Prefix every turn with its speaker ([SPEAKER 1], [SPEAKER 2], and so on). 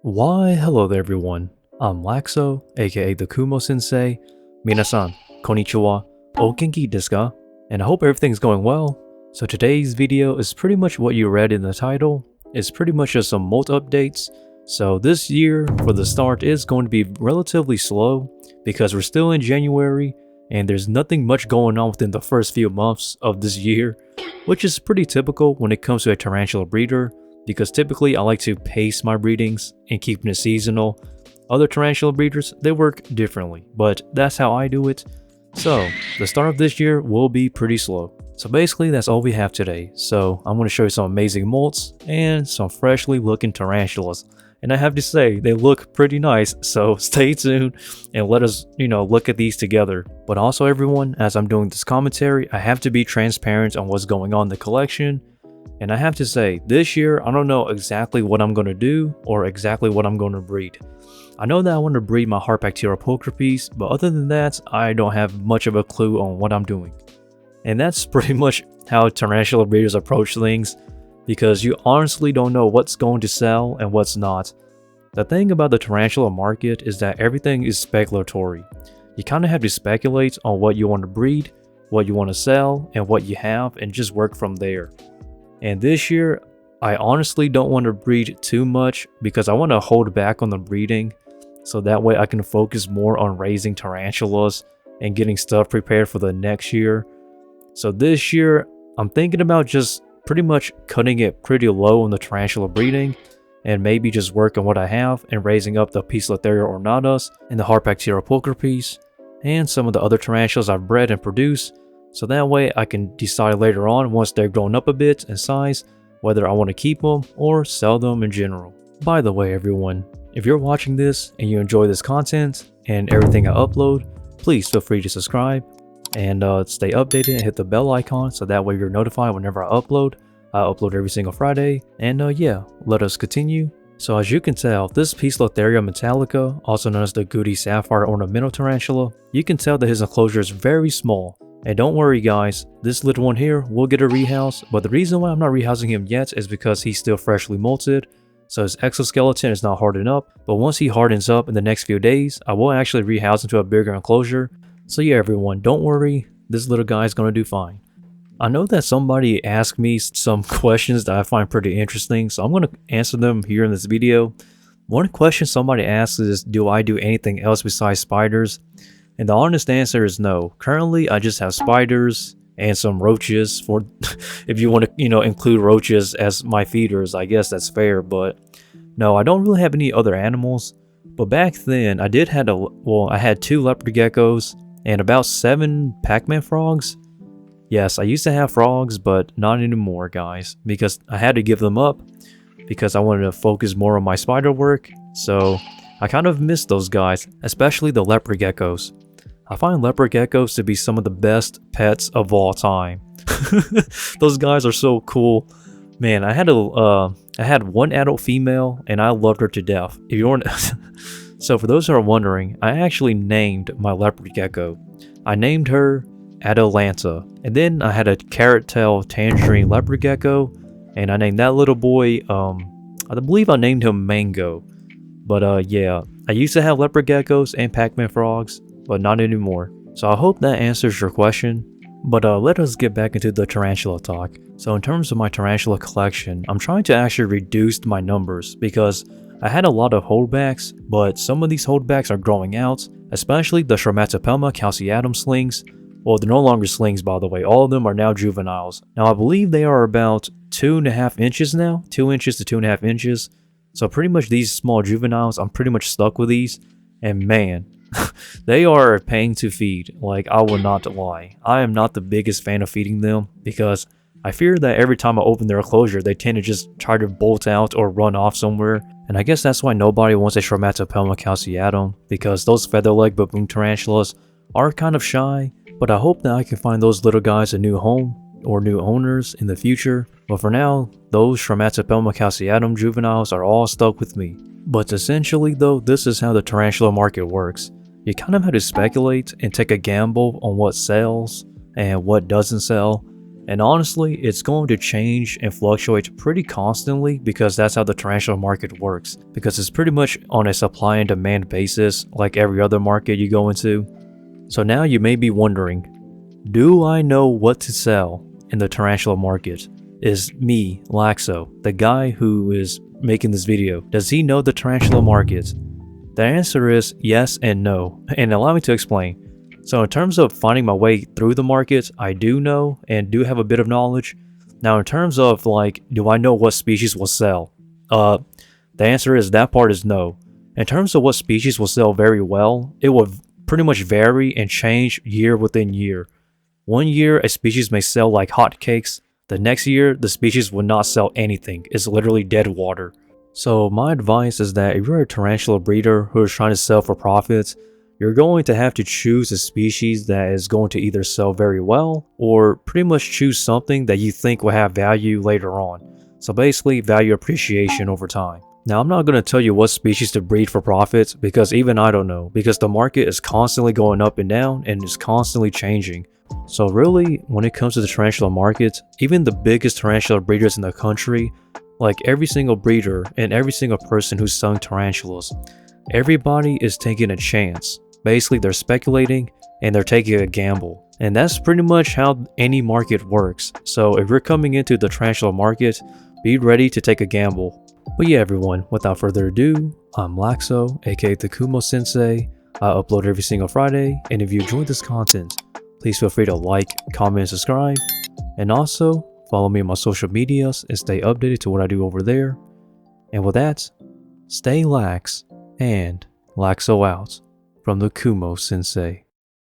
[SPEAKER 1] Why, hello there everyone. I'm Laxow, aka the Kumo Sensei. Minasan, konnichiwa, o genki desu ka? And I hope everything's going well. So today's video is pretty much what you read in the title. It's pretty much just some molt updates. So this year, for the start, is going to be relatively slow because we're still in January and there's nothing much going on within the first few months of this year, which is pretty typical when it comes to a tarantula breeder, because typically I like to pace my breedings and keep it seasonal. Other tarantula breeders, they work differently, but that's how I do it. So the start of this year will be pretty slow. So basically that's all we have today. So I'm going to show you some amazing molts and some freshly looking tarantulas. And I have to say, they look pretty nice, so stay tuned and let us, look at these together. But also everyone, as I'm doing this commentary, I have to be transparent on what's going on in the collection. And I have to say, this year, I don't know exactly what I'm going to do or exactly what I'm going to breed. I know that I want to breed my Harpactira pulchripes, but other than that, I don't have much of a clue on what I'm doing. And that's pretty much how tarantula breeders approach things, because you honestly don't know what's going to sell and what's not. The thing about the tarantula market is that everything is speculatory. You kind of have to speculate on what you want to breed, what you want to sell, and what you have, and just work from there. And this year, I honestly don't want to breed too much because I want to hold back on the breeding, so that way I can focus more on raising tarantulas and getting stuff prepared for the next year. So this year, I'm thinking about just pretty much cutting it pretty low on the tarantula breeding and maybe just work on what I have and raising up the Poecilotheria ornatus and the Harpactira pulchripes and some of the other tarantulas I've bred and produced, so that way I can decide later on, once they're grown up a bit in size, whether I want to keep them or sell them in general. By the way everyone, if you're watching this and you enjoy this content and everything I upload, please feel free to subscribe and stay updated and hit the bell icon so that way you're notified whenever I upload. I upload every single Friday, and yeah, let us continue. So as you can tell, this Poecilotheria metallica, also known as the Gooty Sapphire ornamental tarantula, you can tell that his enclosure is very small. And don't worry guys, this little one here will get a rehouse, but the reason why I'm not rehousing him yet is because he's still freshly molted, so his exoskeleton is not hardened up, but once he hardens up in the next few days, I will actually rehouse him to a bigger enclosure. So yeah everyone, don't worry, this little guy is going to do fine. I know that somebody asked me some questions that I find pretty interesting, so I'm going to answer them here in this video. One question somebody asked is, do I do anything else besides spiders? And the honest answer is no. Currently, I just have spiders and some roaches. For if you want to, include roaches as my feeders, I guess that's fair. But no, I don't really have any other animals. But back then, I had 2 leopard geckos and about 7 Pac-Man frogs. Yes, I used to have frogs, but not anymore, guys, because I had to give them up because I wanted to focus more on my spider work. So I kind of miss those guys, especially the leopard geckos. I find leopard geckos to be some of the best pets of all time. Those guys are so cool. Man, I had one adult female and I loved her to death. If you weren't So for those who are wondering, I actually named my leopard gecko. I named her Atalanta. And then I had a carrot tail tangerine leopard gecko, and I named that little boy, I believe I named him Mango. But yeah, I used to have leopard geckos and Pac-Man frogs, but not anymore. So I hope that answers your question. But let us get back into the tarantula talk. So in terms of my tarantula collection, I'm trying to actually reduce my numbers because I had a lot of holdbacks, but some of these holdbacks are growing out, especially the Brachypelma calceatum slings. Well, they're no longer slings, by the way. All of them are now juveniles. Now, I believe they are about 2.5 inches now. 2 inches to 2.5 inches. So pretty much these small juveniles, I'm pretty much stuck with these. And man, they are a pain to feed. Like, I will not lie. I am not the biggest fan of feeding them because I fear that every time I open their enclosure, they tend to just try to bolt out or run off somewhere. And I guess that's why nobody wants a Brachypelma calceatum, because those feather-leg baboon tarantulas are kind of shy. But I hope that I can find those little guys a new home or new owners in the future. But for now, those Brachypelma calceatum juveniles are all stuck with me. But essentially though, this is how the tarantula market works. You kind of have to speculate and take a gamble on what sells and what doesn't sell. And honestly, it's going to change and fluctuate pretty constantly because that's how the tarantula market works. Because it's pretty much on a supply and demand basis like every other market you go into. So now you may be wondering, do I know what to sell in the tarantula market? Is me, Laxow, the guy who is making this video, does he know the tarantula market? The answer is yes and no, and allow me to explain. So in terms of finding my way through the market, I do know and do have a bit of knowledge. Now in terms of like, do I know what species will sell? The answer is that part is no. In terms of what species will sell very well, it will pretty much vary and change year within year. One year a species may sell like hotcakes, the next year the species will not sell anything, it's literally dead water. So my advice is that if you're a tarantula breeder who is trying to sell for profits, you're going to have to choose a species that is going to either sell very well or pretty much choose something that you think will have value later on. So basically value appreciation over time. Now I'm not going to tell you what species to breed for profits because even I don't know, because the market is constantly going up and down and is constantly changing. So really, when it comes to the tarantula market, even the biggest tarantula breeders in the country, like every single breeder and every single person who's selling tarantulas, everybody is taking a chance. Basically, they're speculating and they're taking a gamble. And that's pretty much how any market works. So if you're coming into the tarantula market, be ready to take a gamble. But yeah, everyone, without further ado, I'm Laxow, aka the Kumo Sensei. I upload every single Friday, and if you enjoyed this content, please feel free to like, comment, and subscribe. And also, follow me on my social medias and stay updated to what I do over there. And with that, stay lax and Laxow out from the Kumo Sensei.